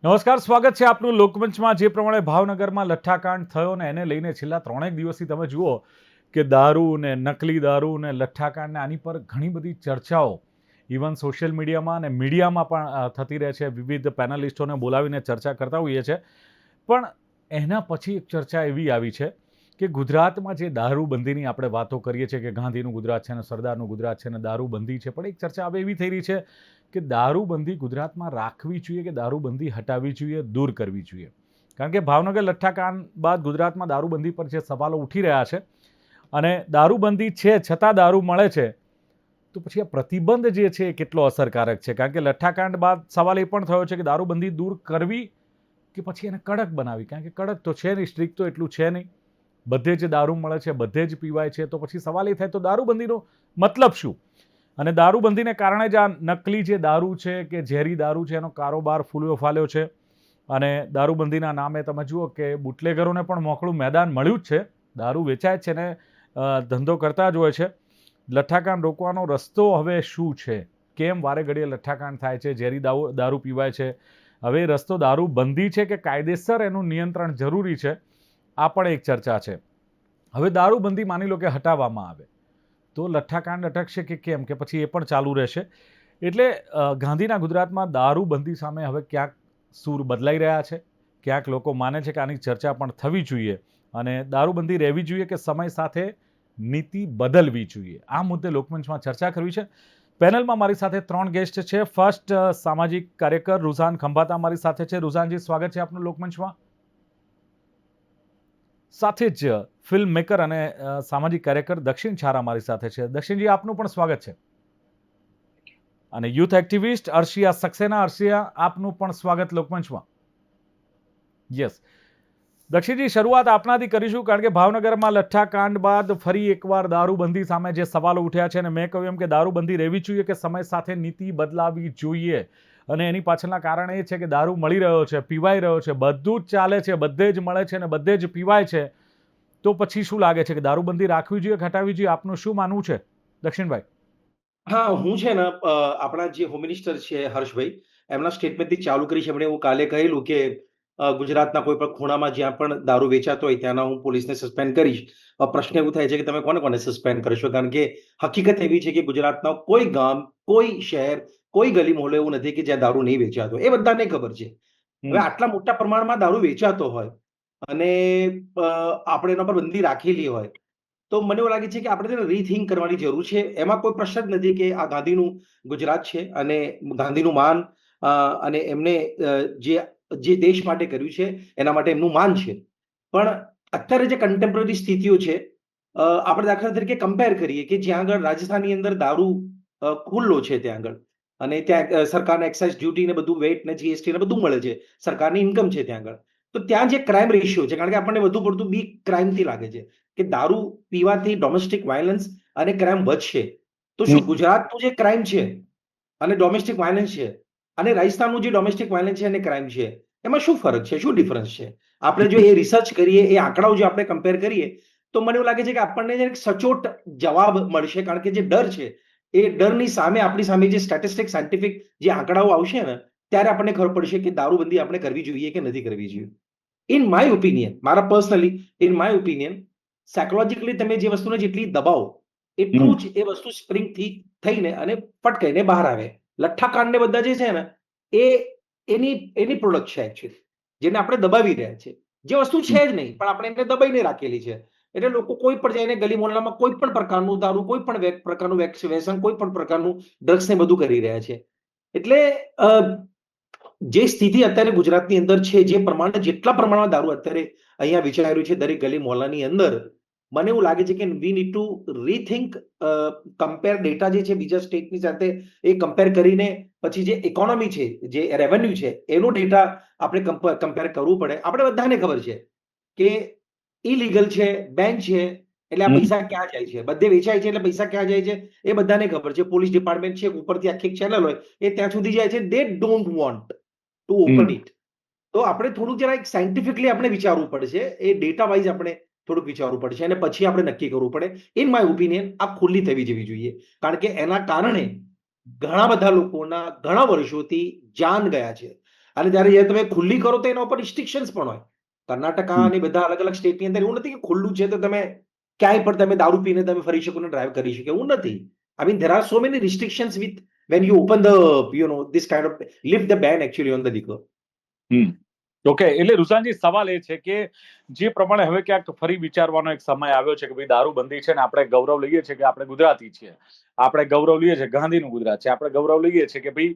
નમસ્કાર, સ્વાગત છે આપનું લોકમંચમાં. જે પ્રમાણે ભાવનગરમાં લઠ્ઠાકાંડ થયો ને એને લઈને છેલ્લા 3 દિવસથી તમે જુઓ કે દારૂ ને નકલી દારૂ ને લઠ્ઠાકાંડ ને આની પર ઘણી બધી ચર્ચાઓ ઇવન સોશિયલ મીડિયામાં અને મીડિયામાં પણ થતી રહે છે. વિવિધ પેનલિસ્ટોને બોલાવીને ચર્ચા કરતા હોઈએ છીએ. પણ એના પછી એક ચર્ચા એવી આવી છે કે ગુજરાતમાં જે દારૂબંધીની આપણે વાતો કરીએ છીએ કે ગાંધીનું ગુજરાત છે ને સરદારનું ગુજરાત છે ને દારૂબંધી છે, પણ એક ચર્ચા હવે એવી થઈ રહી છે કે દારૂબંધી ગુજરાતમાં રાખવી જોઈએ કે દારૂબંધી હટાવવી જોઈએ, દૂર કરવી જોઈએ. કારણ કે ભાવનગર લઠ્ઠાકાંડ બાદ ગુજરાતમાં દારૂબંધી પર જે સવાલો ઉઠી રહ્યા છે અને દારૂબંધી છે છતાં દારૂ મળે છે, તો પછી આ પ્રતિબંધ જે છે એ કેટલો અસરકારક છે? કારણ કે લઠ્ઠાકાંડ બાદ સવાલ એ પણ થયો છે કે દારૂબંધી દૂર કરવી કે પછી એને કડક બનાવી. કારણ કે કડક તો છે નહીં, સ્ટ્રિક્ટ તો એટલું છે નહીં, બધે જ દારૂ મળે છે, બધે જ પીવાય છે, તો પછી સવાલ એ થાય તો દારૂબંધીનો મતલબ શું? અને દારૂબંધીને કારણે જ આ નકલી જે દારૂ છે કે ઝેરી દારૂ છે એનો કારોબાર ફૂલ્યો ફાલ્યો છે. અને દારૂબંધીના નામે તમે જુઓ કે બુટલેગરોને પણ મોકળું મેદાન મળ્યું જ છે. દારૂ વેચાય છે ને ધંધો કરતા જ હોય છે. લઠ્ઠાકાંડ રોકવાનો રસ્તો હવે શું છે? કેમ વારે ઘડીએ લઠ્ઠાકાંડ થાય છે, ઝેરી દારૂ પીવાય છે? હવે રસ્તો દારૂબંધી છે કે કાયદેસર એનું નિયંત્રણ જરૂરી છે? આ પણ એક ચર્ચા છે. હવે દારૂબંધી માની લો કે હટાવવામાં આવે તો લઠ્ઠાકાંડ અટકશે કે કેમ, કે પછી એ પણ ચાલુ રહેશે? એટલે ગાંધીના ગુજરાતમાં દારૂબંધી સામે હવે ક્યાંક સૂર બદલાઈ રહ્યા છે. ક્યાંક લોકો માને છે કે આની ચર્ચા પણ થવી જોઈએ અને દારૂબંધી રહેવી જોઈએ કે સમય સાથે નીતિ બદલવી જોઈએ. આ મુદ્દે લોકમંચમાં ચર્ચા કરવી છે. પેનલમાં મારી સાથે 3 ગેસ્ટ છે. ફર્સ્ટ, સામાજિક કાર્યકર રુઝાન ખંભાતા મારી સાથે છે. રુઝાનજી, સ્વાગત છે આપનું લોકમંચમાં. સાથે જ ફિલ્મ મેકર અને સામાજિક કાર્યકર દક્ષિણ છારા મારી સાથે છે. દક્ષિણજી, આપનું પણ સ્વાગત છે. અને યુથ એક્ટિવિસ્ટ અર્શિયા સક્સેના. અર્શિયા, આપનું પણ સ્વાગત લોકમંચમાં. યસ દક્ષિણજી, શરૂઆત આપનાથી કરીશું કારણ કે ભાવનગરમાં લઠ્ઠાકાંડ બાદ ફરી એકવાર દારૂબંધી સામે જે સવાલો ઉઠ્યા છે અને મેં કહ્યું એમ કે દારૂબંધી રહેવી જોઈએ કે સમય સાથે નીતિ બદલાવી જોઈએ? અને એની પાછળના કારણ એ છે કે દારૂ મળી રહ્યો છે, પીવાઈ રહ્યો છે, બધું જ ચાલે છે, બધે જ મળે છે અને બધે જ પીવાય છે. તો પછી શું લાગે છે કે દારૂબંધી રાખવી જોઈએ કે હટાવવી જોઈએ? આપનું શું માનવું છે દક્ષિણભાઈ? હા, હું છે ને આપણા જે હોમ મિનિસ્ટર છે હર્ષભાઈ, એમના સ્ટેટમેન્ટથી ચાલુ કરીશ. એમણે એવું કાલે કહેલું કે ગુજરાતના કોઈ પણ ખૂણામાં જ્યાં પણ દારૂ વેચાતો હોય ત્યાંના હું પોલીસને સસ્પેન્ડ કરીશ. પ્રશ્ન એવું થાય છે કે તમે કોને કોને સસ્પેન્ડ કરશો? કારણ કે હકીકત એવી છે કે ગુજરાતના કોઈ ગામ, કોઈ શહેર, કોઈ ગલી મોહલ્લો એવું નથી કે જ્યાં દારૂ નહીં વેચાતો. એ બધાને ખબર છે. હવે આટલા મોટા પ્રમાણમાં દારૂ વેચાતો હોય અને આપણે એના પર બંદી રાખેલી હોય, તો મને એવું લાગે છે કે આપણે તેને રીથિંક કરવાની જરૂર છે. એમાં કોઈ પ્રશ્ન જ નથી કે આ ગાંધીનું ગુજરાત છે અને ગાંધીનું માન અને એમને જે જે દેશ માટે કર્યું છે એના માટે એમનું માન છે. પણ અત્યારે જે કન્ટેમ્પરરી સ્થિતિઓ છે, આપણે દાખલા તરીકે કમ્પેર કરીએ કે જ્યાં આગળ રાજસ્થાનની અંદર દારૂ ખુલ્લો છે ત્યાં આગળ, અને ત્યાં સરકારને એક્સાઇઝ ડ્યુટી ને બધું વેટ ને જીએસટી ને બધું મળે છે, સરકારની ઇન્કમ છે ત્યાં આગળ. તો ત્યાં જે ક્રાઇમ રેશિયો છે, કારણ કે આપણને વધુ પડતું બી ક્રાઇમથી લાગે છે કે દારૂ પીવાથી ડોમેસ્ટિક વાયલન્સ અને ક્રાઇમ વધશે. તો શું ગુજરાતનું જે ક્રાઇમ છે અને ડોમેસ્ટિક વાયલન્સ છે અને રાજસ્થાનનું જે ડોમેસ્ટિક વાયલન્સ છે અને ક્રાઇમ છે, એમાં શું ફરક છે, શું ડિફરન્સ છે? આપણે જો એ રિસર્ચ કરીએ, એ આંકડાઓ જો આપણે કમ્પેર કરીએ, તો મને એવું લાગે છે કે આપણને એક સચોટ જવાબ મળશે. કારણ કે જે ડર છે, એ ડરની સામે આપણી સામે જે સ્ટેટિસ્ટિક સાયન્ટિફિક જે આંકડાઓ આવશે ને, ત્યારે આપણને ખબર પડશે કે દારૂબંધી આપણે કરવી જોઈએ કે નથી કરવી જોઈએ. ઇન માય ઓપિનિયન, મારા personally, in my opinion, psychologically તમે જે વસ્તુને જેટલી દબાવો એટલું જ એ વસ્તુ સ્પ્રિંગથી થઈને અને ફટકાઈને બહાર આવે. લઠ્ઠાકાંડને બધા જે છે ને, એ એની એની પ્રોડક્ટ છે એકચ્યુઅલી, જેને આપણે દબાવી રહ્યા છે. જે વસ્તુ છે જ નહીં, પણ આપણે એને દબાઈને રાખેલી છે. એટલે લોકો કોઈ પણ જઈને ગલી મોહલ્લામાં કોઈ પણ પ્રકારનું દારૂ, કોઈ પણ પ્રકારનું વ્યસન, કોઈ પણ પ્રકારનું ડ્રગ્સ ને બધું કરી રહ્યા છે. એટલે જે સ્થિતિ અત્યારે ગુજરાતની અંદર છે, જે પ્રમાણે જેટલા પ્રમાણમાં દારૂ અત્યારે અહીંયા વેચાઈ રહ્યું છે દરેક ગલી મોહલ્લાની અંદર, મને એવું લાગે છે કે we need to rethink, compare data જે છે બીજા સ્ટેટની સાથે એ કમ્પેર કરીને પછી જે ઇકોનોમી છે, જે રેવન્યુ છે, એનો ડેટા આપણે કમ્પેર કરવું પડે. આપણે બધાને ખબર છે કે ઇલીગલ છે, બેન છે, એટલે આ પૈસા ક્યાં જાય છે, બધે વેચાય છે એટલે પૈસા ક્યાં જાય છે એ બધાને ખબર છે. પોલીસ ડિપાર્ટમેન્ટ છે, ઉપરથી આખી ચેનલ હોય, એ ત્યાં સુધી જાય છે. દે don't want to open it. તો આપણે થોડુંક જરા સાયન્ટિફિકલી આપણે વિચારવું પડશે, એ ડેટા વાઇઝ આપણે થોડુંક વિચારવું પડશે અને પછી આપણે નક્કી કરવું પડે. ઇન માય ઓપિનિયન આ ખુલ્લી થવી જવી જોઈએ, કારણ કે એના કારણે ઘણા બધા લોકોના ઘણા વર્ષોથી જાન ગયા છે. અને ત્યારે જ્યારે તમે ખુલ્લી કરો તો એના ઉપર રિસ્ટ્રિક્શન્સ પણ હોય. કર્ણાટકા અને બધા અલગ અલગ સ્ટેટની અંદર એવું નથી કે ખુલ્લું છે તો તમે ક્યાંય પણ તમે દારૂ પીને તમે ફરી શકો ને ડ્રાઈવ કરી શકો, એવું નથી. I mean, there are so many restrictions with when you open the, this kind of lift the ban actually on the liquor. Okay, એટલે રુઝાનજી સવાલ એ છે કે જે પ્રમાણે હવે ક્યાંક ફરી વિચારવાનો એક સમય આવ્યો છે કે ભાઈ દારૂબંધી છે ને આપણે ગૌરવ લઈએ છીએ કે આપણે ગુજરાતી છીએ, આપણે ગૌરવ લઈએ છીએ ગાંધીનું ગુજરાત છે, આપણે ગૌરવ લઈએ છીએ કે ભાઈ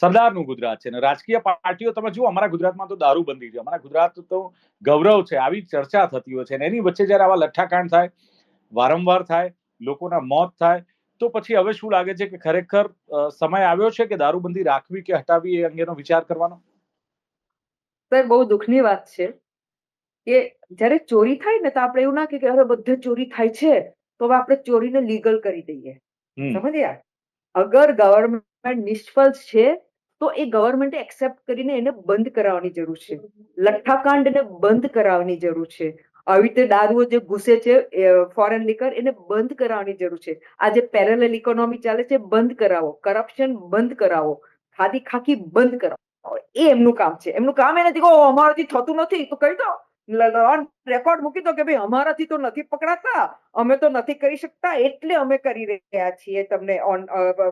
સરદારનું ગુજરાત છે, અને રાજકીય પાર્ટીઓ તમે જુઓ અમારા ગુજરાતમાં તો દારૂબંધી છે, અમારા ગુજરાત તો ગૌરવ છે, આવી ચર્ચા થતી હોય છે, અને એની વચ્ચે જયારે આવા લઠ્ઠાકાંડ થાય, વારંવાર થાય, લોકોના મોત થાય, તો પછી હવે શું લાગે છે કે ખરેખર સમય આવ્યો છે કે દારૂબંધી રાખવી કે હટાવવી એ અંગેનો વિચાર કરવાનો? સર, બહુ દુઃખની વાત છે કે જ્યારે ચોરી થાય ને તો આપણે એવું ના કે હવે બધે ચોરી થાય છે તો હવે આપણે ચોરીને લીગલ કરી દઈએ. સમજ્યા? અગર ગવર્મેન્ટ નિષ્ફળ છે તો એ ગવર્મેન્ટે એક્સેપ્ટ કરીને એને બંધ કરાવવાની જરૂર છે. લઠ્ઠાકાંડને બંધ કરાવવાની જરૂર છે. આવી રીતે દારૂઓ જે ઘૂસે છે ફોરેન લીકર, એને બંધ કરાવવાની જરૂર છે. આ જે પેરેલલ ઇકોનોમી ચાલે છે બંધ કરાવો, કરપ્શન બંધ કરાવો, ખાદી ખાકી બંધ કરાવો. એ એમનું કામ છે. એમનું કામ એ નથી કે અમારાથી થતું નથી તો કહી દો, રેકોર્ડ મૂકી દો કે ભાઈ અમારાથી તો નથી પકડાતા, અમે તો નથી કરી શકતા એટલે અમે કરી રહ્યા છીએ, તમને ઓન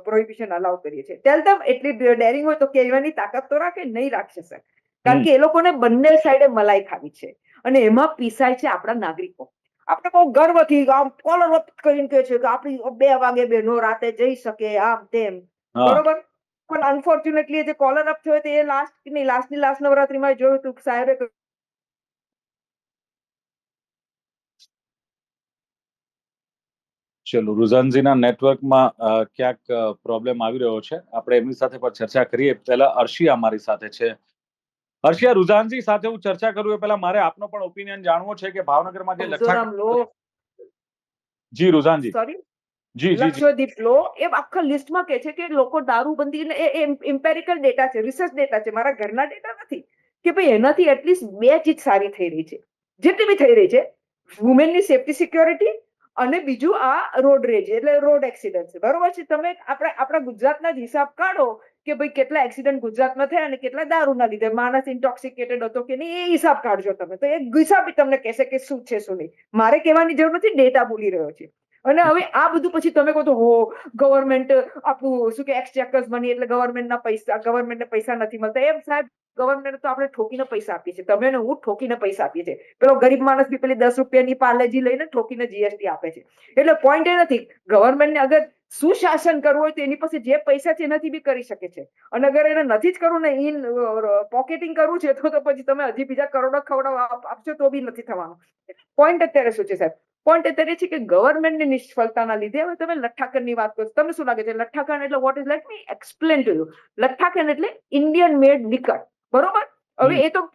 પ્રોહિબિશન અલાઉ કરીએ છીએ. ટેલ ધેમ, એટલી ડેરિંગ હોય તો કહેવાની તાકાત તો રાખે, નહીં રાખશે સર. કારણ કે એ લોકોને બંને સાઈડે મલાઈ ખાવી છે અને એમાં પીસાય છે આપણા નાગરિકો. આપણે બહુ ગર્વથી આમ કોલર અપ કરીને કહે છે કે આપણી 2 વાગે બહેનો રાતે જઈ શકે, આમ તેમ, બરોબર. પણ અનફોર્ચ્યુનેટલી જે કોલર અપ થયો તે લાસ્ટ નવરાત્રીમાં જોયું હતું કે સાહેબે ચલો, રુઝાનજીના નેટવર્કમાં ક્યાંક પ્રોબ્લેમ આવી રહ્યો છે, આપણે એમની સાથે પણ ચર્ચા કરીએ. પહેલા અર્શિયા અમારી સાથે છે. અર્શિયા, રુઝાનજી સાથે હું ચર્ચા કરું એ પહેલા મારે આપનો પણ ઓપિનિયન જાણવો છે કે ભાવનગરમાં જે જી રુઝાનજી, સોરી જી જી જી, લક્ષદ્વીપ લો એ આખા લિસ્ટમાં કે છે કે લોકો દારૂબંધી, એ ઇમ્પેરિકલ ડેટા છે, રિસર્ચ ડેટા છે, મારા ઘરના ડેટા નથી, કે ભાઈ એનાથી એટલીસ્ટ 2 ચીજ સારી થઈ રહી છે, જેટલી બી થઈ રહી છે. વુમેનની સેફટી સિક્યોરિટી અને બીજું આ રોડ રેજ એટલે રોડ એક્સિડન્ટ છે, બરોબર છે. તમે આપણા ગુજરાતના જ હિસાબ કાઢો કે ભાઈ કેટલા એક્સિડન્ટ ગુજરાતમાં થયા અને કેટલા દારૂના લીધે, માણસ ઇન્ટોક્સિકેટેડ હતો કે નહીં, એ હિસાબ કાઢજો તમે, તો એ હિસાબ તમને કહેશે કે શું છે શું નહીં. મારે કહેવાની જરૂર નથી, ડેટા બોલી રહ્યો છે. અને હવે આ બધું પછી તમે કહો તો ગવર્મેન્ટ આપણું શું કે એક્સચેકર્સ મની, એટલે ગવર્મેન્ટને પૈસા નથી મળતા. એમ સાહેબ, ગવર્મેન્ટ તો આપણે ઠોકીને પૈસા આપીએ છીએ, તમે ને હું ઠોકીને પૈસા આપીએ છીએ. પેલો ગરીબ માણસ બી પેલી 10 રૂપિયાની પાર્લેજી લઈને ઠોકીને જીએસટી આપે છે. એટલે પોઈન્ટ એ નથી, ગવર્મેન્ટને અગર સુશાસન કરવું હોય તો એની પાસે જે પૈસા છે એનાથી બી કરી શકે છે. અને અગર એને નથી જ કરવું ને ઇન પોકેટિંગ કરવું છે તો પછી તમે હજી બીજા કરોડો આપશો તો બી નથી થવાનું. પોઈન્ટ અત્યારે શું છે સાહેબ? પોઈન્ટ અત્યારે છે કે ગવર્મેન્ટની નિષ્ફળતાના લીધે હવે તમે લઠ્ઠાકણની વાત કરો, તમને શું લાગે છે લઠ્ઠાકણ એટલે what is? Let me explain to you. લઠ્ઠાકણ એટલે ઇન્ડિયન મેડ લિકર, બરોબર. હવે એ તો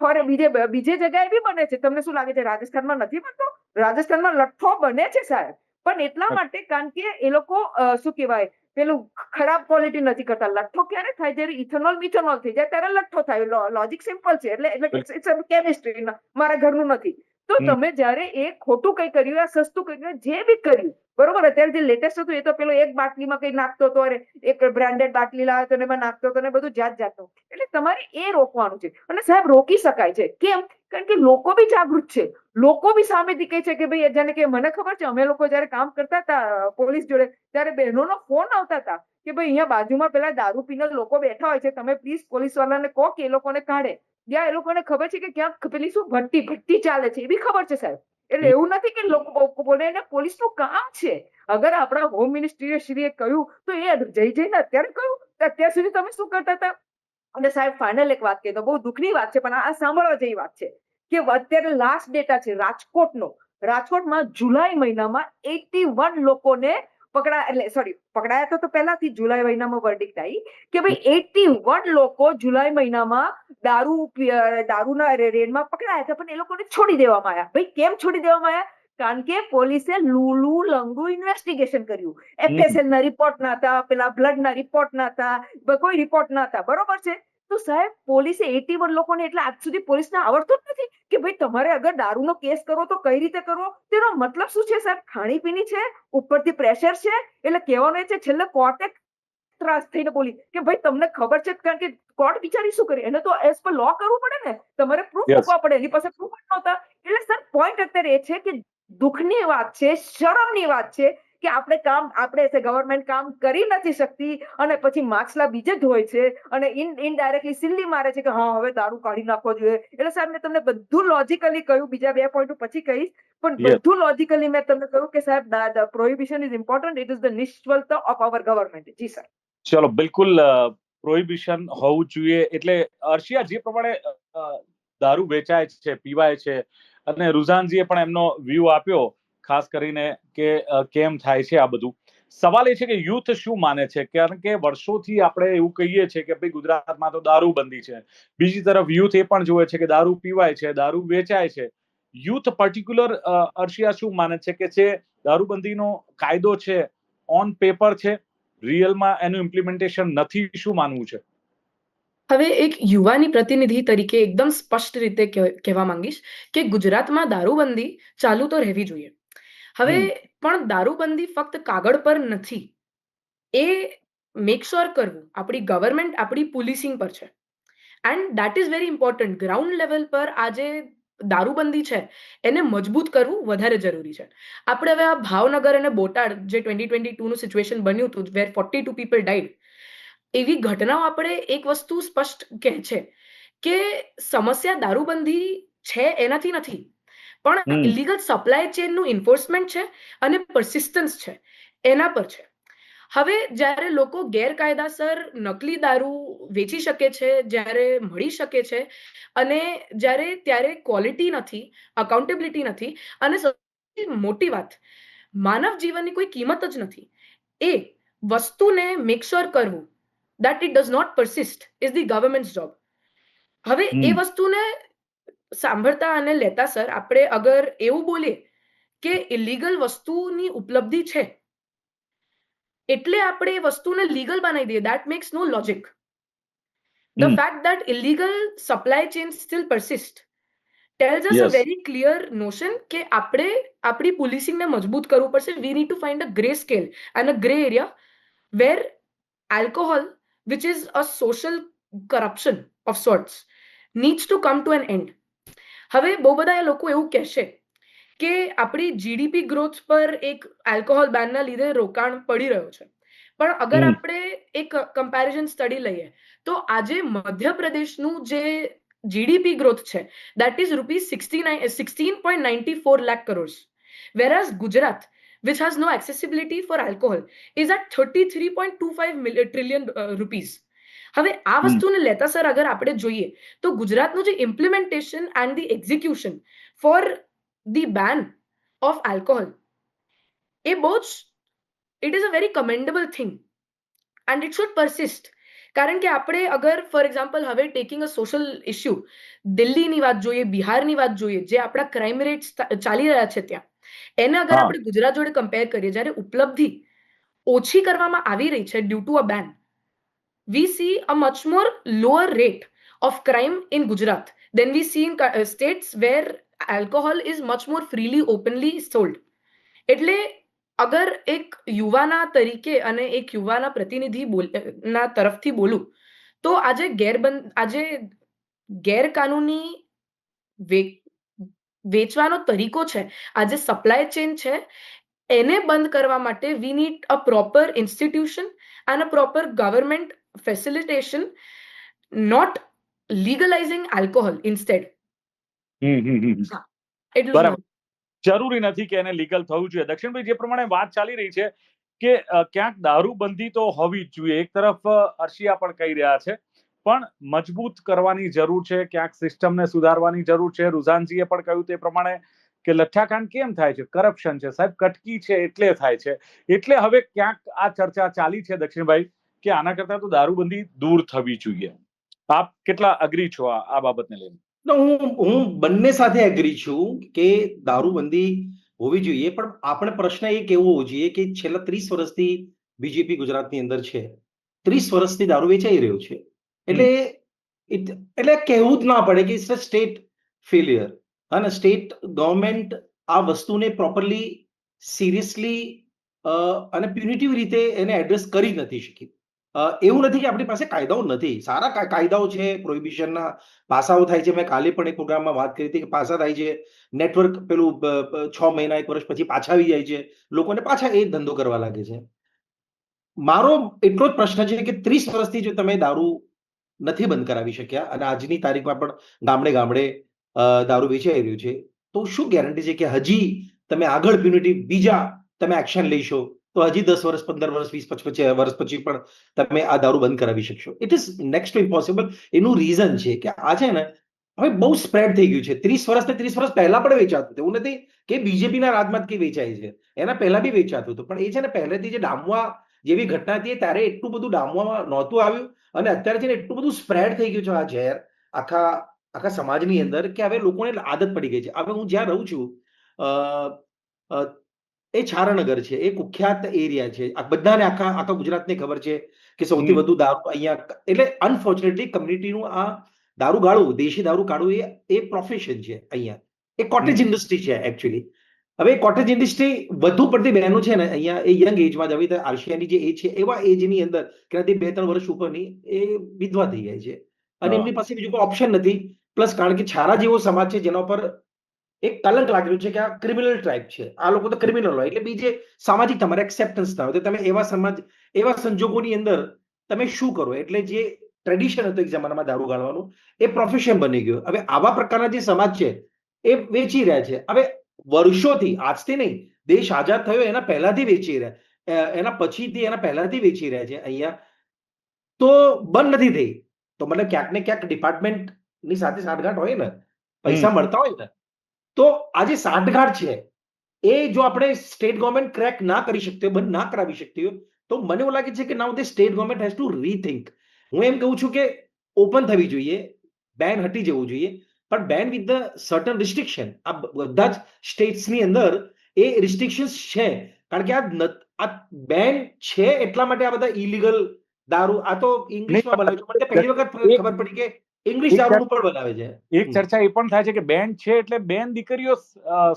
બીજે જગ્યાએ બી બને છે. તમને શું લાગે છે રાજસ્થાનમાં નથી બનતો? રાજસ્થાનમાં લઠ્ઠો બને છે સાહેબ, પણ એટલા માટે કારણ કે એ લોકો શું કહેવાય, પેલું ખરાબ ક્વોલિટી નથી કરતા. લઠ્ઠો ક્યારે થાય? જ્યારે ઇથેનોલ મિથેનોલ થઈ જાય ત્યારે લઠ્ઠો થાય. લોજિક સિમ્પલ છે. એટલે કેમિસ્ટ્રી, મારા ઘરનું નથી. તો તમે જ્યારે એ ખોટું કઈ કર્યું, આ સસ્તું કર્યું, જે બી કર્યું, બરોબર. અત્યારે જે લેટેસ્ટ હતું એ તો પેલો એક બાટલીમાં કઈ નાખતો હતો, એક બ્રાન્ડેડ બાટલી લાવ્યો તો એમાં નાખતો હતો ને બધું જાત જાતનું. એટલે તમારે એ રોકવાનું છે. અને સાહેબ રોકી શકાય છે. કેમ? કારણ કે લોકો બી જાગૃત છે. લોકો બી સામેથી કહે છે કે ભાઈ, જાણે કે મને ખબર છે, અમે લોકો જયારે કામ કરતા હતા પોલીસ જોડે ત્યારે બહેનોનો ફોન આવતા હતા કે ભાઈ અહીંયા બાજુમાં પેલા દારૂ પીને લોકો બેઠા હોય છે, તમે પ્લીઝ પોલીસ વાળાને કહો કે એ લોકોને કાઢે. જ્યાં એ લોકોને ખબર છે કે ક્યાંક પેલી શું ભટ્ટી ચાલે છે, એ બી ખબર છે સાહેબ. એટલે એવું નથી કે લોકો બોલે, એને પોલીસનું કામ છે. અગર આપણા હોમ મિનિસ્ટ્રીએ શ્રીએ કહ્યું તો એ જઈને અત્યારે કહ્યું. અત્યાર સુધી તમે શું કરતા હતા? અને સાહેબ ફાઇનલ એક વાત કહી દો, બહુ દુઃખની વાત છે પણ આ સાંભળવા જેવી વાત છે કે અત્યારે લાસ્ટ ડેટા છે રાજકોટનો. રાજકોટમાં જુલાઈ મહિનામાં 81 લોકોને પકડાયા તો પહેલાથી જુલાઈ મહિનામાં વર્ડિક્ટ આવી કે ભાઈ 81 લોકો જુલાઈ મહિનામાં દારૂના રેડમાં પકડાયા હતા, પણ એ લોકોને છોડી દેવામાં આવ્યા. ભાઈ કેમ છોડી દેવામાં આવ્યા? કારણ કે પોલીસે લૂલું લંગડું ઇન્વેસ્ટિગેશન કર્યું. FSL ના રિપોર્ટ ના હતા, પેલા બ્લડ ના રિપોર્ટ ના હતા, કોઈ રિપોર્ટ ના હતા, બરોબર છે. તો સાહેબ પોલીસે 81 લોકોને, એટલે આજ સુધી પોલીસને આવડતું જ નથી કે ભાઈ તમારે અગર દારૂનો કેસ કરવો તો કઈ રીતે કરવો. તેનો મતલબ શું છે સાહેબ? ખાણીપીણી છે, ઉપરથી પ્રેશર છે. એટલે કહેવાનું એ છે છેલ્લે કોર્ટે ત્રાસ થઈને બોલી કે ભાઈ તમને ખબર છે, કારણ કે કોર્ટ બિચારી શું કરે, એને તો એઝ પર લો કરવું પડે ને, તમારે પ્રૂફ Yes. મૂકવા પડે, એની પાસે પ્રૂફ જ નહોતા. એટલે સર પોઈન્ટ અત્યારે એ છે કે દુઃખની વાત છે, શરમની વાત છે કે આપણે ગવર્મેન્ટ કામ કરી નથી શકતી અને પછી માછલા બીજે જ હોય છે અને ઇનડાયરેક્ટલી સિલ્લી મારે છે કે હા હવે દારૂ કાઢી નાખવો જોઈએ. એટલે સાહેબ મેં તમને બધું લોજિકલી કહ્યું, બીજા 2 પોઈન્ટ પછી કહીશ, પણ Yes. બધું લોજિકલી મેં તમને કહ્યું કે સાહેબ prohibition is important, it is the નિષ્ફળતા ઓફ અવર ગવર્મેન્ટ. જી સર. ચલો, બિલકુલ પ્રોહિબિશન હોવું જોઈએ. એટલે અર્શિયા, જે પ્રમાણે દારૂ વેચાય છે, પીવાય છે, અને રુઝાનજીએ પણ એમનો વ્યૂ આપ્યો, ખાસ કરીને કે કેમ થાય છે આ બધું. સવાલ એ છે કે યુથ શું માને છે, કારણ કે વર્ષોથી આપણે એવું કહીએ છીએ કે ભાઈ ગુજરાતમાં તો દારૂબંધી છે, બીજી તરફ યુથ એ પણ જોવે છે કે દારૂ પીવાય છે, દારૂ વેચાય છે. યુથ પર્ટિક્યુલર અર્શિયા શું માને છે કે જે દારૂબંધીનો કાયદો છે ઓન પેપર છે, રિયલમાં એનું ઇમ્પ્લિમેન્ટેશન નથી, શું માનવું છે? હવે એક યુવાની પ્રતિનિધિ તરીકે એકદમ સ્પષ્ટ રીતે કહેવા માંગીશ કે ગુજરાતમાં દારૂબંધી ચાલુ તો રહેવી જોઈએ. હવે પણ દારૂબંધી ફક્ત કાગળ પર નથી, એ મેક શ્યોર કરવું આપણી ગવર્મેન્ટ, આપણી પોલીસિંગ પર છે. And that is very important. Ground level પર આજે દારૂબંધી છે એને મજબૂત કરવું વધારે જરૂરી છે. આપણે હવે આ ભાવનગર અને બોટાદ જે 2022 નું સિચ્યુએશન બન્યું હતું, વેર 42 પીપલ ડાઈડ, એવી ઘટનાઓ આપણે એક વસ્તુ સ્પષ્ટ કહે છે કે સમસ્યા દારૂબંધી છે એનાથી નથી, પણ ઇલીગલ સપ્લાય ચેનનું એન્ફોર્સમેન્ટ છે અને પરસિસ્ટન્સ છે એના પર છે. હવે જ્યારે લોકો ગેરકાયદાસર નકલી દારૂ વેચી શકે છે, જ્યારે મળી શકે છે, અને ત્યારે ક્વોલિટી નથી, અકાઉન્ટેબિલિટી નથી, અને સૌથી મોટી વાત, માનવ જીવનની કોઈ કિંમત જ નથી, એ વસ્તુને મેક શ્યોર કરવું that it does not persist is the government's job. હવે એ વસ્તુને સાંભળતા અને લેતા સર આપણે અગર એવું બોલીએ કે ઇલીગલ વસ્તુની ઉપલબ્ધિ છે એટલે આપણે એ વસ્તુને લીગલ બનાવી દઈએ, that makes no logic. The fact that illegal supply chains still persist tells us a very clear notion કે આપણે આપણી પોલીસિંગને મજબૂત કરવું પડશે. We need to find a gray scale and a gray area where alcohol, which is a social corruption of sorts, needs to come to an end. હવે બહુ બધા લોકો એવું કહેશે કે આપણી જીડીપી ગ્રોથ પર એક આલ્કોહોલ બેનના લીધે રોકાણ પડી રહ્યો છે, પણ અગર આપણે એક કમ્પેરિઝન સ્ટડી લઈએ તો આજે મધ્યપ્રદેશનું જે જીડીપી ગ્રોથ છે that is rupees 16.94 lakh crores, whereas Gujarat, which has no accessibility for alcohol, is at 33.25 trillion rupees. હવે આ વસ્તુને લેતા સર અગર આપણે જોઈએ તો ગુજરાતનું જે implementation and the execution for the ban of alcohol એ બહુ જ, it is a very commendable thing and it should persist. કારણ કે આપણે અગર ફોર એક્ઝામ્પલ હવે ટેકિંગ અ સોશિયલ ઇસ્યુ, દિલ્હીની વાત જોઈએ, બિહારની વાત જોઈએ, જે આપણા ક્રાઇમ રેટ્સ ચાલી રહ્યા છે ત્યાં, એને અગર આપણે ગુજરાત જોડે કમ્પેર કરીએ, જ્યારે ઉપલબ્ધિ ઓછી કરવામાં આવી રહી છે ડ્યુ ટુ અ બેન, we see a much more lower rate of crime in Gujarat than we see in states where alcohol is much more freely, openly sold. એટલે અગર એક યુવાના તરીકે અને એક યુવાના પ્રતિનિધિ ના તરફથી બોલું તો આજે ગેરકાનૂની વેચવાનો તરીકો છે, આજે સપ્લાય ચેન છે, એને બંધ કરવા માટે we need a proper institution and a proper government facilitation, not legalizing alcohol instead. It is not. જરૂરી નથી કે એને લીગલ થવું જોઈએ. દક્ષિણભાઈ, જે પ્રમાણે વાત ચાલી રહી છે કે ક્યાંક દારૂબંધી તો હોવી જ જોઈએ, એક તરફ અર્શિયા પણ કહી રહ્યા છે, પણ મજબૂત કરવાની જરૂર છે, ક્યાંક સિસ્ટમને સુધારવાની જરૂર છે. રુઝાનજીએ પણ કહ્યું તે પ્રમાણે કે લઠ્ઠાકાંડ કેમ થાય છે? કરપ્શન છે સાહેબ, કટકી છે એટલે થાય છે. એટલે હવે ક્યાંક આ ચર્ચા ચાલી છે દક્ષિણભાઈ કે આના કરતા તો દારૂબંધી દૂર થવી જોઈએ. આપ કેટલા અગ્રી છો આ બાબતને લઈને? હું બંને સાથે એગ્રી છું કે દારૂબંધી હોવી જોઈએ, પણ આપણે પ્રશ્ન એ કેવો હોવો જોઈએ કે છેલ્લા 30 વર્ષથી બીજેપી ગુજરાતની અંદર છે, 30 વર્ષથી દારૂ વેચાઈ રહ્યો છે, એટલે કહેવું જ ના પડે કે ઇટ્સ અ સ્ટેટ ફેલિયર. અને સ્ટેટ ગવર્મેન્ટ આ વસ્તુને પ્રોપરલી, સિરિયસલી અને પ્યુનિટિવ રીતે એને એડ્રેસ કરી નથી શકી. એવું નથી કે આપણી પાસે કાયદાઓ નથી, સારા કાયદાઓ છે, પ્રોહિબિશનના પાસાઓ થાય છે. મેં કાલે પણ એક પ્રોગ્રામમાં વાત કરી હતી કે પાસા થાય છે, નેટવર્ક પેલું 6 મહિના 1 વર્ષ પછી પાછા આવી જાય છે, લોકોને પાછા એ જ ધંધો કરવા લાગે છે. મારો એટલો જ પ્રશ્ન છે કે 30 વર્ષથી જો તમે દારૂ નથી બંધ કરાવી શક્યા અને આજની તારીખમાં પણ ગામડે ગામડે દારૂ વેચાઈ રહ્યું છે, તો શું ગેરંટી છે કે હજી તમે આગળ પ્યુનિટી બીજા તમે એક્શન લઈશો તો હજી 10 વર્ષ 15 વર્ષ 20 વર્ષ પછી પણ તમે આ દારૂ બંધ કરાવી શકશો? It is next to impossible. એનું રીઝન છે કે આ છે ને હવે બહુ સ્પ્રેડ થઈ ગયું છે. 30 વર્ષ ને 30 વર્ષ પહેલા પણ વેચાતું હતું. એવું નથી કે બીજેપીના રાજમાં જ કે વેચાય છે, એના પહેલા બી વેચાતું હતું. પણ એ છે ને પહેલેથી જે ડામવા જેવી ઘટના હતી ત્યારે એટલું બધું ડામવામાં નહોતું આવ્યું અને અત્યારે છે ને એટલું બધું સ્પ્રેડ થઈ ગયું છે આ ઝેર આખા આખા સમાજની અંદર કે હવે લોકોને આદત પડી ગઈ છે. હવે હું જ્યાં રહું છું અ, અ, એ છારાનગર છે, એ કુખ્યાત એરિયા છે. આ બધાને આખા આખા ગુજરાતને ખબર છે કે સૌથી હમ. વધુ દારૂ અહીંયા, એટલે અનફોર્ચ્યુનેટલી કમ્યુનિટીનું આ દારૂ ગાળું, દેશી દારૂ કાઢવું એ પ્રોફેશન છે અહીંયા. એ કોટેજ ઇન્ડસ્ટ્રી છે એકચ્યુઅલી. હવે કોટેજ ઇન્ડસ્ટ્રી વધુ પડતી બહેનો છે ને અહીંયા એ યંગ એજમાં જ, હવે આશિયાની જે એજ છે એવા એજની અંદર કે 2-3 વર્ષ ઉપરની એ વિધવા થઈ જાય છે અને હા. એમની પાસે બીજું કોઈ ઓપ્શન નથી. પ્લસ કારણ કે છારા જેવો સમાજ છે જેના ઉપર એક કલંક લાગેલું છે કે આ ક્રિમિનલ ટ્રાઇબ છે, આ લોકો તો ક્રિમિનલ હોય એટલે બીજે સામાજિક તમારે એક્સેપ્ટન્સ ના હોય તો તમે એવા સમાજ એવા સંજોગોની અંદર તમે શું કરો? એટલે જે ટ્રેડિશન હતું એક જમાનામાં દારૂ ગાળવાનું એ પ્રોફેશન બની ગયું. હવે આવા પ્રકારના જે સમાજ છે એ વેચી રહ્યા છે. હવે વર્ષોથી, આજથી નહીં, દેશ આઝાદ થયો એના પહેલાથી વેચી રહ્યા, એના પછીથી એના પહેલાથી વેચી રહ્યા છે અહીંયા, તો બંધ નથી થઈ. તો મતલબ ક્યાંક ને ક્યાંક ડિપાર્ટમેન્ટની સાથે સાંઠગાંઠ હોય ને, પૈસા મળતા હોય ને, તો આ જે સાંઠગાંઠ છે એ જો આપણે સ્ટેટ ગવર્મેન્ટ ક્રેક ના કરી શકતી હોય, બંધ ના કરાવી શકતી હોય, તો મને એવું લાગે છે કે now the state government has to rethink. હું એમ કહું છું કે ઓપન થવી જોઈએ, બેન હટી જવું જોઈએ, પણ બેન વિથ ધ સર્ટન રિસ્ટ્રિક્શન. આ બધા જ સ્ટેટ્સની અંદર એ રિસ્ટ્રિક્શન્સ છે, કારણ કે આ બેન છે એટલા માટે આ બધા ઇલીગલ દારૂ, આ તો ઇંગ્લિશમાં બનાવે છે. મને પહેલી વખત એક ખબર પડી કે ઇંગ્લિશ એક દારૂનું પણ બનાવે છે. એક ચર્ચા એ પણ થાય છે કે બેન છે એટલે બેન દીકરીઓ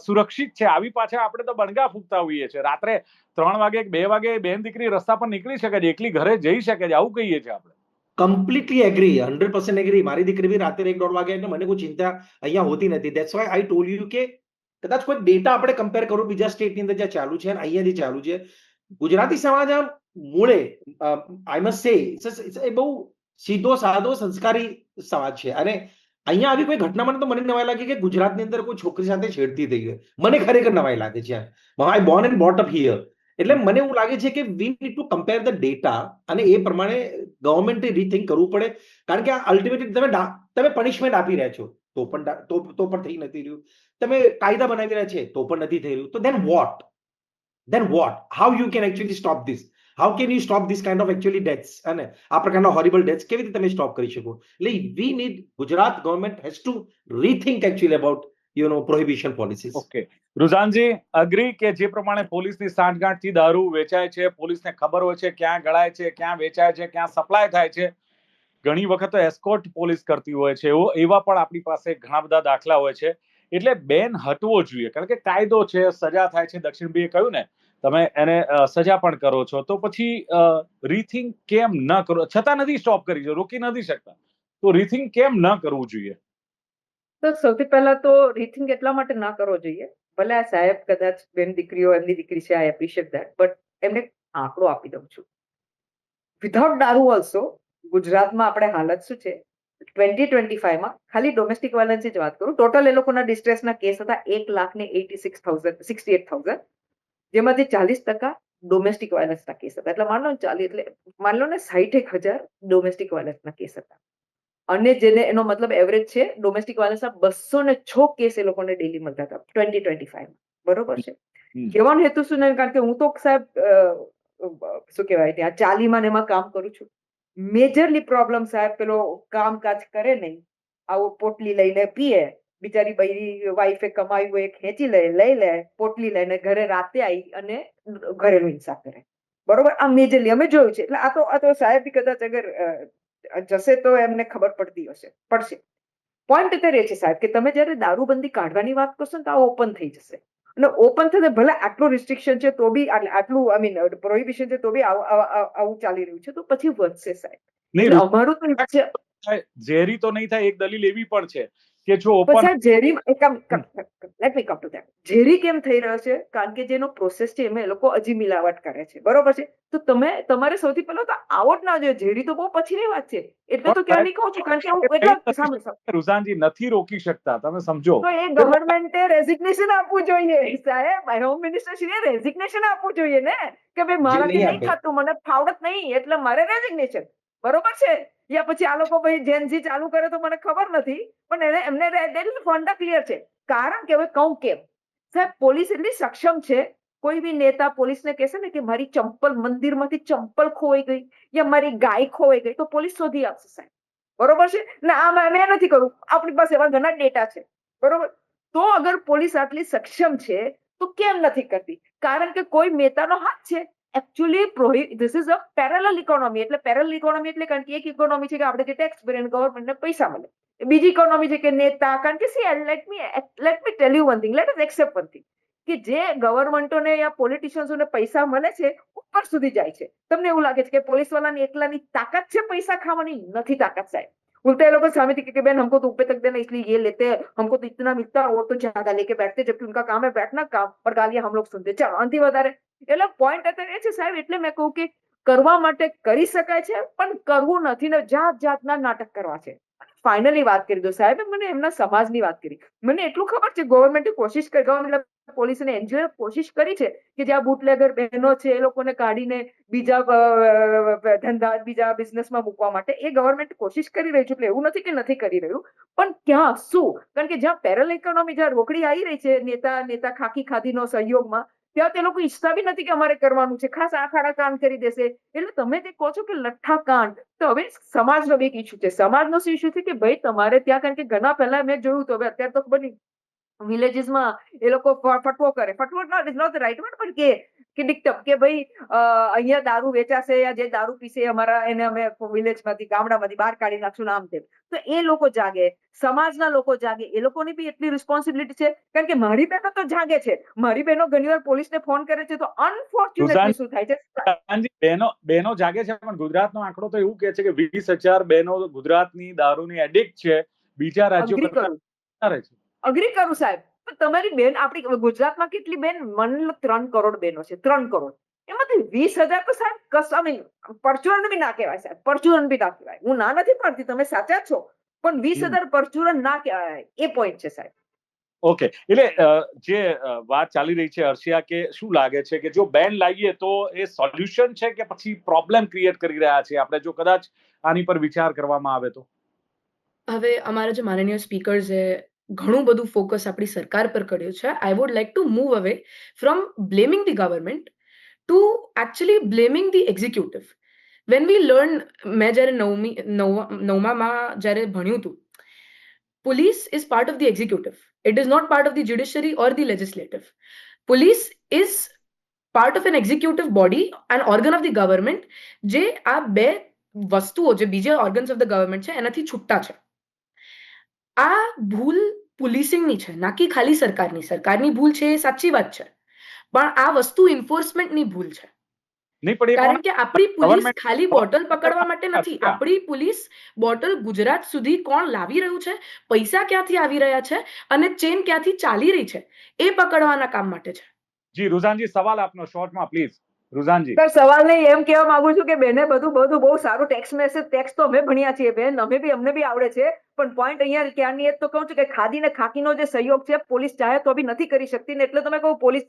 સુરક્ષિત છે. આવી પાછા આપણે તો બણગા ફૂંકતા હોઈએ છીએ. રાત્રે 3 વાગે 2 વાગે બેન દીકરી રસ્તા પર નીકળી શકે છે, એકલી ઘરે જઈ શકે છે, આવું કહીએ છીએ આપણે. Completely agree, 100% agree. મારી દીકરી બી રાત્રે 1-1.5 વાગે એટલે મને કોઈ ચિંતા અહીંયા હોતી નથી. That's why I told you કે કદાચ કોઈ ડેટા આપણે કમ્પેર કરો બીજા સ્ટેટની અંદર જ્યાં ચાલુ છે અને અહીંયા જે ચાલુ છે, ગુજરાતી સમાજ આમ મૂળે આઈ મસ્ટ સે એ બહુ સીધો સાદો સંસ્કારી સમાજ છે અને અહીંયા આવી કોઈ ઘટનામાં તો મને નવાઈ લાગે કે ગુજરાતની અંદર કોઈ છોકરી સાથે છેડતી થઈ ગઈ. મને ખરેખર નવાઈ લાગે છે. I born and bought up here. એટલે મને એવું લાગે છે કે we need to compare the data અને એ પ્રમાણે ગવર્મેન્ટે રીથિંક કરવું પડે, કારણ કે આ અલ્ટિમેટલી તમે પનિશમેન્ટ આપી રહ્યા છો તો પણ થઈ નથી રહ્યું, તમે કાયદા બનાવી રહ્યા છે તો પણ નથી થઈ રહ્યું. તો then what, how you can actually stop this, how can you stop this kind of actually deaths અને આ પ્રકારના હોરિબલ ડેથ્સ કેવી રીતે તમે સ્ટોપ કરી શકો? એટલે we need, Gujarat government has to rethink actually about prohibition policies. Okay, રુઝાનજી અગ્રી કે જે પ્રમાણે પોલીસની સાંઠગાંઠથી દારૂ વેચાય છે, પોલીસને ખબર હોય છે ક્યાં ગળાય છે, ક્યાં વેચાય છે, ક્યાં સપ્લાય થાય છે, ઘણી વખત તો એસ્કોર્ટ પોલીસ કરતી હોય છે, એવા પણ આપણી પાસે ઘણા બધા દાખલા હોય છે. એટલે બેન હટવો જોઈએ, કારણ કે કાયદો છે, સજા થાય છે. દક્ષિણભાઈએ કહ્યું ને, તમે એને સજા પણ કરો છો, તો પછી રીથિંક કેમ ન કરો? છતાં નથી સ્ટોપ કરી, રોકી નથી શકતા, તો રીથિંક કેમ ન કરવું જોઈએ? તો સૌથી પહેલા તો રીથિંક એટલા માટે ના કરવો જોઈએ, ભલે આ સાહેબ કદાચ બેન દીકરીઓ એમની દીકરી છે, આઈ એપ્રિશિએટ ધેટ, બટ એમને આંકડો આપી દઉં છું. વિધાઉટ દારૂ ઓલ્સો ગુજરાતમાં આપણે હાલત શું છે, 2025માં ખાલી ડોમેસ્ટિક વાયલન્સની જ વાત કરું, ટોટલ એ લોકોના ડિસ્ટ્રેસના કેસ હતા 1,86,000, જેમાંથી 40% ડોમેસ્ટિક વાયલન્સના કેસ હતા. એટલે માનો ને 40, એટલે માન લો ને 61,000 ડોમેસ્ટિક વાયલન્સના કેસ હતા. અને જેને એનો મતલબ એવરેજ છે ડોમેસ્ટિક વાયલન્સના 206 કેસ એ લોકોને ડેલી મળતા હતા 2025માં. બરોબર છે. કહેવાનો હેતુ શું નહીં, કારણ કે હું તો સાહેબ શું કહેવાય ત્યાં 40માં ને એમાં કામ કરું છું. મેજરલી પ્રોબ્લેમ સાહેબ પેલો કામકાજ કરે નહીં, આવો પોટલી લઈને પીએ, બિચારી બૈરી વાઈફે કમાયું હોય ખેંચી લઈ લે પોટલી લઈને ઘરે રાતે આવી અને ઘરેલું હિંસા કરે. બરોબર, આ મેજરલી અમે જોયું છે. એટલે આ તો સાહેબ બી કદાચ અગર જશે તો એમને ખબર પડશે. પોઈન્ટ અત્યારે એ છે સાહેબ કે તમે જયારે દારૂબંધી કાઢવાની વાત કરશો ને તો આ ઓપન થઈ જશે. અને ઓપન થશે ભલે આટલું રિસ્ટ્રિક્શન છે તો બી આટલું આઈ મીન પ્રોહિબિશન છે તો બી આવું ચાલી રહ્યું છે તો પછી વધશે સાહેબ. નહીં, એટલે અમારું તો ઈચ્છા ઝેરી તો નહીં થાય. એક દલીલ એવી પણ છે કે જો ઓપન પછી આ ઝેરી let me come to that. ઝેરી કેમ થઈ રહ્યો છે? કારણ કે જેનો પ્રોસેસ છે એમાં એ લોકો હજી મિલાવટ કરે છે, બરોબર છે? તો તમારે સૌથી પહેલા તો આવો જ ના જોઈએ. ઝેરી તો બહુ પછીની વાત છે. એટલે તો ક્યાં નહીં કહું છું, કારણ કે હું એટલા સાંભળો રુઝાનજી નથી રોકી શકતા, તમે સમજો. તો એ ગવર્મેન્ટે રેઝિગ્નેશન આપવું જોઈએ સાહેબ. હોમ મિનિસ્ટર શ્રીએ રેઝિગ્નેશન આપવું જોઈએ ને કે ભાઈ મારાથી નહીં નહીં આપે. થતું, મને ફાવડત નહીં, એટલે મારે રેઝિગ્નેશન, બરોબર છે? યા પછી આ લોકો ભાઈ જેનઝી ચાલુ કરે તો મને ખબર નથી, પણ એમને ફંડા ક્લિયર છે. કારણ કે હવે કહું કેમ સાહેબ, પોલીસ એટલી સક્ષમ છે. કોઈ બી નેતા પોલીસને કહેશે ને કે મારી ચંપલ મંદિરમાંથી ચંપલ ખોવાઈ ગઈ યા મારી ગાય ખોવાઈ ગઈ, તો પોલીસ શોધી આપશે સાહેબ, બરોબર છે ને? આ મેં નથી કરું, આપણી પાસે એવા ઘણા ડેટા છે, બરોબર? તો અગર પોલીસ આટલી સક્ષમ છે તો કેમ નથી કરતી? કારણ કે કોઈ નેતાનો હાથ છે. Actually this is a parallel economy. એટલે પેરેલલ ઇકોનોમી એટલે કારણ કે એક ઇકોનોમી છે કે આપણે જે ટેક્સ ભરીએ અને ગવર્મેન્ટને પૈસા મળે. બીજી ઇકોનોમી છે કે નેતા, કારણ કે let me tell you one thing, let us accept one thing, કે જે ગવર્મેન્ટોને યા પોલિટિશિયન્સોને પૈસા મળે છે ઉપર સુધી જાય છે. તમને એવું લાગે છે કે પોલીસ વાળાની એકલાની તાકાત છે પૈસા ખાવાની? નથી તાકાત સાહેબ. उल्टा ये लोग सामने कि बेन हमको तो ऊपर तक देना इसलिए ये लेते हैं, हमको तो इतना मिलता है, और तो ज्यादा लेके बैठते, जबकि उनका काम है बैठना काम और गालियां हम लोग सुनते. चलो आंधी વધારે. એટલે પોઈન્ટ અત્યારે એ છે સાહેબ, એટલે મેં કહું કે કરવા માટે કરી શકાય છે પણ કરવું નથી ને જાત જાતના નાટક કરવા છે. ફાઇનલી વાત કરી દો સાહેબ, મને એમના સમાજની વાત કરી. મને એટલું ખબર છે ગવર્મેન્ટે કોશિશ કરી, ગવર્મેન્ટ પોલીસ અને એનજીઓ કોશિશ કરી છે કે જે આ બુટલેગર બહેનો છે એ લોકોને કાઢીને બીજા ધંધા બીજા બિઝનેસમાં મૂકવા માટે એ ગવર્મેન્ટ કોશિશ કરી રહી છે. એટલે એવું નથી કે નથી કરી રહ્યું, પણ ક્યાં શું? કારણ કે જ્યાં પેરલ ઇકોનોમી, જ્યાં રોકડી આવી રહી છે નેતા ખાખી ખાધીનો સહયોગમાં, ત્યાં તે લોકો ઈચ્છતા બી નથી કે અમારે કરવાનું છે. ખાસ આ ખાડા કાંડ કરી દેશે. એટલે તમે જે કહો છો કે લઠ્ઠા કાંડ, તો હવે સમાજનો એક ઇસ્યુ છે. સમાજનો શું ઇસ્યુ છે કે ભાઈ તમારે ત્યાં, કારણ કે ઘણા પહેલા મેં જોયું તો, હવે અત્યારે તો ખબર નહીં, વિલેજીસમાં એ લોકો ફટવો કરે. ફટવો is not the right word, પણ કે ડિક્ટમ કે ભાઈ અહીંયા દારૂ વેચાશે યા જે દારૂ પીશે અમારા એને અમે વિલેજમાંથી ગામડામાંથી બહાર કાઢી નાખશું, નામ તેમ. તો એ લોકો જાગે, સમાજના લોકો જાગે, એ લોકોની બી એટલી રિસ્પોન્સિબિલિટી છે. કારણ કે મારી બહેનો તો જાગે છે. મારી બહેનો ઘણીવાર પોલીસને ફોન કરે છે તો અનફોર્ચ્યુનેટલી શું થાય છે, બહેનો જાગે છે, પણ ગુજરાતનો આંકડો તો એવું કહે છે કે 20,000 બહેનો ગુજરાતની દારૂની એડિક્ટ છે. બીજા રાજ્યો અગ્રી કરતા કરું, વધારે છે. અગ્રી કરું સાહેબ. પણ તમારી બેન, આપણી ગુજરાતમાં કેટલી બેન? 3 કરોડ બહેનો છે, 3 કરોડ. એમાંથી 20,000 તો સાહેબ કશા નહીં, પરચુરણ બી ના કહેવાય સાહેબ, પરચુરણ બી ના કહેવાય. હું ના નથી પાડતી, તમે સાચા છો, પણ 20,000 પરચુરણ ના કહેવાય. એ પોઈન્ટ છે સાહેબ. ઓકે, એટલે જે વાત ચાલી રહી છે હર્ષિયા, કે શું લાગે છે કે જો બેન લાવીએ તો એ સોલ્યુશન છે કે પછી પ્રોબ્લેમ ક્રિએટ કરી રહ્યા છે આપણે, જો કદાચ આની પર વિચાર કરવામાં આવે તો? હવે અમારા જે માનનીય સ્પીકર્સે ઘણું બધું ફોકસ આપણી સરકાર પર કર્યું છે. I would like to move away from blaming the government to actually blaming the executive. When we learn, મેં જ્યારે નવમામાં જ્યારે ભણ્યું હતું, police is part of the executive. It is not part of the judiciary or the legislative. Police is part of an executive body, an organ of the government, જે આ બે વસ્તુઓ, જે બીજા ઓર્ગન્સ ઓફ ધ ગવર્મેન્ટ છે એનાથી છૂટા છે. આ ભૂલ પોલીસિંગની છે, ના કે ખાલી સરકારની. સરકારની ભૂલ છે એ સાચી વાત છે, પણ આ વસ્તુ એન્ફોર્સમેન્ટની ભૂલ છે. નહીં, પણ એ કારણ કે આપણી પોલીસ ગવર્મેન્ટ ખાલી બોટલ પકડવા માટે નથી. આપણી પોલીસ બોટલ ગુજરાત સુધી કોણ લાવી રહ્યું છે, પૈસા ક્યાંથી આવી રહ્યા છે અને ચેન ક્યાંથી ચાલી રહી છે એ પકડવાના કામ માટે છે. જી રુઝાનજી, સવાલ આપનો શોર્ટમાં પ્લીઝ. રુઝાનજી, સર, સવાલ નહીં, એમ કહેવા માંગુ છું કે બેને બધું બહુ સારું ટેક્સ તો અમે ભણ્યા છીએ બેન, અમને બી આવડે છે. પણ પોઈન્ટ અહીંયા ક્યારની એ તો કહું છું કે ખાદી ને ખાકીનો જે સહયોગ છે પોલીસ ચાહે તો બી નથી કરી શકતી ને. એટલે તમે કહું પોલીસ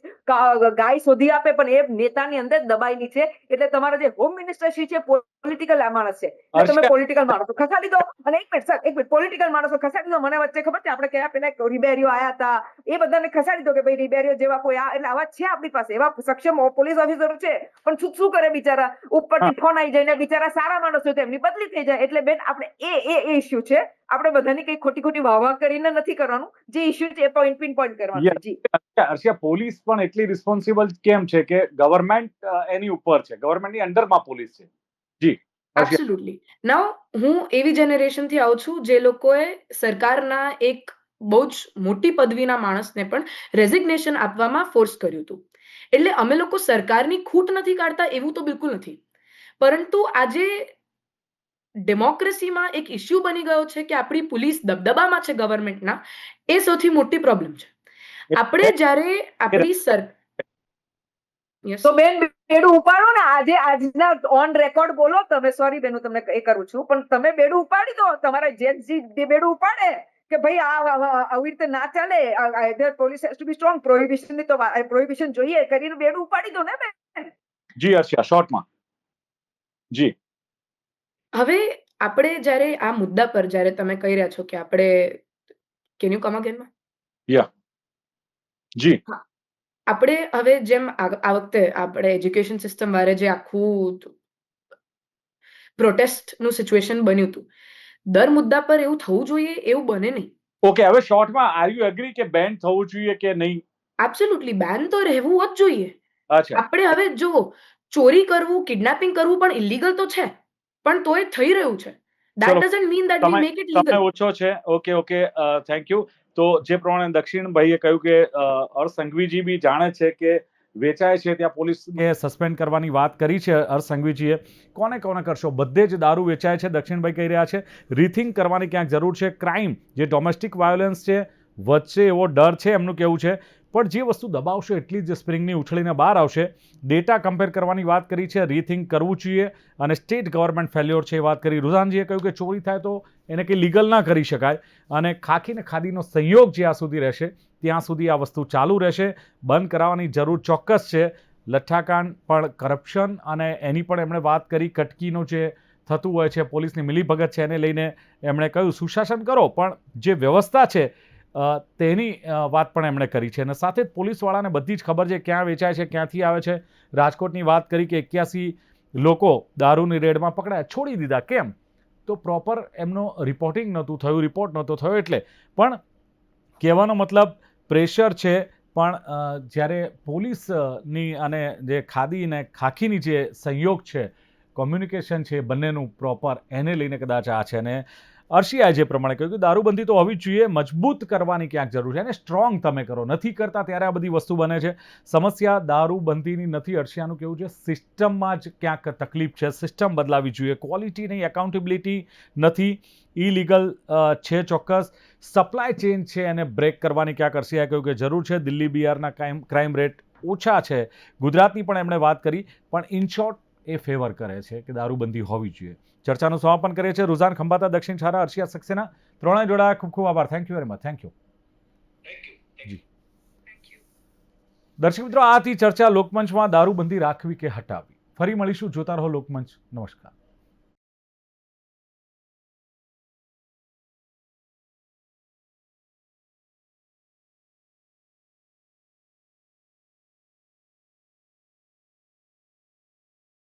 ગાય શોધી આપે, પણ એ નેતાની અંદર દબાયેલી છે. એટલે તમારા જે હોમ મિનિસ્ટર શ્રી છે પોલિટિકલ માણસ છે, એટલે તમે પોલિટિકલ માણસો ખસાડી દો. અને એક મિનિટ પોલિટિકલ માણસો ખસાડી દો. મને વચ્ચે ખબર છે આપણે કયા પેલા રિબેરીઓ આયા હતા, એ બધાને ખસાડી દો કે ભાઈ રિબેરીઓ જેવા કોઈ એટલે આવા છે આપણી પાસે, એવા સક્ષમ પોલીસ ઓફિસરો છે. પણ શું કરે બિચારા, ઉપરથી ફોન આવી જાય ને બિચારા સારા માણસો તેમની બદલી થઈ જાય. એટલે બેન આપણે એ ઇસ્યુ છે. આપણે બધાની કઈ ખોટી વાહ કરીને નથી કરવાનું. જે ઇસ્યુ છે એ પોઈન્ટ કરવાનું છે. જી હર્ષિયા, પોલીસ પણ એટલી રિસ્પોન્સિબલ કેમ છે કે ગવર્મેન્ટ એની ઉપર છે, ગવર્મેન્ટની અંડરમાં પોલીસ છે? જી એબ્સોલ્યુટલી. નાઉ હું એવી જનરેશનથી આવું છું જે લોકોએ સરકારના એક બહુ જ મોટી પદવીના માણસને પણ રેઝિગ્નેશન આપવામાં ફોર્સ કર્યું હતું. એટલે અમે લોકો સરકારની ખૂટ નથી કાઢતા એવું તો બિલકુલ નથી. પરંતુ આજે ડેમોક્રેસીમાં એક ઇશ્યુ બની ગયો છે કે આપણી પોલીસ દબદબામાં છે ગવર્મેન્ટના, એ સૌથી મોટી પ્રોબ્લેમ છે. આપણે જ્યારે આપણી યસ તો બેન બેડું ઉપાડો ને, આજના ઓન રેકોર્ડ બોલો તમે. સોરી બેન, હું તમને એ કરું છું, પણ તમે બેડું ઉપાડી દો. તમારા જેન્સી જે બેડું ઉપાડે કે ભાઈ આવી રીતે ના ચાલે, police has to be strong, prohibition ની તો પ્રોહિબિશન જોઈએ કરીને બેડું ઉપાડી દો ને બેન. જી હર્ષિયા, શોર્ટમાં. જી. હવે આપણે જ્યારે આ મુદ્દા પર જ્યારે તમે કહી રહ્યા છો કે આપણે કેન યુ કમ અગેન? યા. જી. હા, આપણે હવે જેમ આ વખતે આપણે એજ્યુકેશન સિસ્ટમ વારે જે આખું પ્રોટેસ્ટનું સિચ્યુએશન બન્યું હતું, દર મુદ્દા પર એવું થવું જોઈએ એવું બને નહીં. ઓકે, હવે શોર્ટમાં આર યુ એગ્રી કે બેન થવું જોઈએ કે નહીં? એબ્સોલ્યુટલી બેન તો રહેવું જ જોઈએ. અચ્છા. આપણે હવે જો ચોરી કરવું, કિડનેપિંગ કરવું પણ ઇલીગલ તો છે, પણ તો એ થઈ રહ્યું છે. That ચલો, doesn't mean that we સમય make it સમય legal. ઓછો છે. Okay, thank you. તો જે પ્રમાણે દક્ષિણભાઈએ કહ્યું કે હર્ષ સંઘવીજી બી જાણે છે કે વેચાય છે ત્યાં પોલીસ સસ્પેન્ડ કરવાની વાત કરી છે હર્ષ સંઘવીજીએ. કોને કરશો? બધે જ દારૂ વેચાય છે, દક્ષિણભાઈ કહી રહ્યા છે. રીથિંક કરવાની ક્યાંક જરૂર છે. ક્રાઇમ જે ડોમેસ્ટિક વાયોલન્સ છે વધશે એવો ડર છે એમનું કહેવું છે. પણ જે વસ્તુ દબાવશો એટલી જ સ્પ્રિંગની ઉછળીને બહાર આવશે. ડેટા કમ્પેર કરવાની વાત કરી છે, રીથિંક કરવું જોઈએ, અને સ્ટેટ ગવર્મેન્ટ ફેલ્યોર છે એ વાત કરી. રુઝાનજીએ કહ્યું કે ચોરી થાય તો એને કંઈ લીગલ ના કરી શકાય, અને ખાખી ને ખાદીનો સંયોગ જ્યાં સુધી રહેશે ત્યાં સુધી આ વસ્તુ ચાલુ રહેશે. બંધ કરાવવાની જરૂર ચોક્કસ છે. લઠ્ઠાકાંડ પણ કરપ્શન અને એની પણ એમણે વાત કરી. કટકીનું જે થતું હોય છે, પોલીસની મિલીભગત છે, એને લઈને એમણે કહ્યું સુશાસન કરો, પણ જે વ્યવસ્થા છે તેની વાત પણ એમણે કરી છે. અને સાથે જ પોલીસવાળાને બધી જ ખબર છે ક્યાં વેચાય છે, ક્યાંથી આવે છે. રાજકોટની વાત કરી કે 81 લોકો દારૂની રેડમાં પકડાયા, છોડી દીધા. કેમ? તો પ્રોપર એમનો રિપોર્ટિંગ નહોતું થયું, રિપોર્ટ નહોતો થયો. એટલે પણ કહેવાનો મતલબ પ્રેશર છે, પણ જ્યારે પોલીસની અને જે ખાદી અને ખાખીની જે સંયોગ છે, કોમ્યુનિકેશન છે બંનેનું પ્રોપર, એને લઈને કદાચ આ છે. અને અર્શિયાએ જે પ્રમાણે કહ્યું કે દારૂબંધી તો હોવી જ જોઈએ, મજબૂત કરવાની ક્યાંક જરૂર છે, અને સ્ટ્રોંગ તમે કરો. નથી કરતા ત્યારે આ બધી વસ્તુ બને છે. સમસ્યા દારૂબંધીની નથી, અર્શિયાનું કેવું છે, સિસ્ટમમાં જ ક્યાંક તકલીફ છે. સિસ્ટમ બદલાવી જોઈએ. ક્વોલિટી નહીં, એકાઉન્ટેબિલિટી નથી. ઇલીગલ છે ચોક્કસ. સપ્લાય ચેઇન છે એને બ્રેક કરવાની ક્યાંક અર્શિયાએ કહ્યું કે જરૂર છે. દિલ્હી બિહારના ક્રાઇમ રેટ ઓછા છે. ગુજરાતની પણ એમણે વાત કરી, પણ ઇન શોર્ટ એ ફેવર કરે છે કે દારૂબંધી હોવી જોઈએ. ચર્ચાનું સમાપન કરીએ છીએ. રુઝાન ખંભાતા, દક્ષિણ છારા, અર્શિયા સક્સેના ત્રણેય જોડાયા. ખૂબ ખૂબ આભાર. Thank you very much. Thank you. જી દર્શક મિત્રો, આ હતી ચર્ચા લોકમંચમાં દારૂબંધી રાખવી કે હટાવવી. ફરી મળીશું. જોતા રહો લોકમંચ. નમસ્કાર.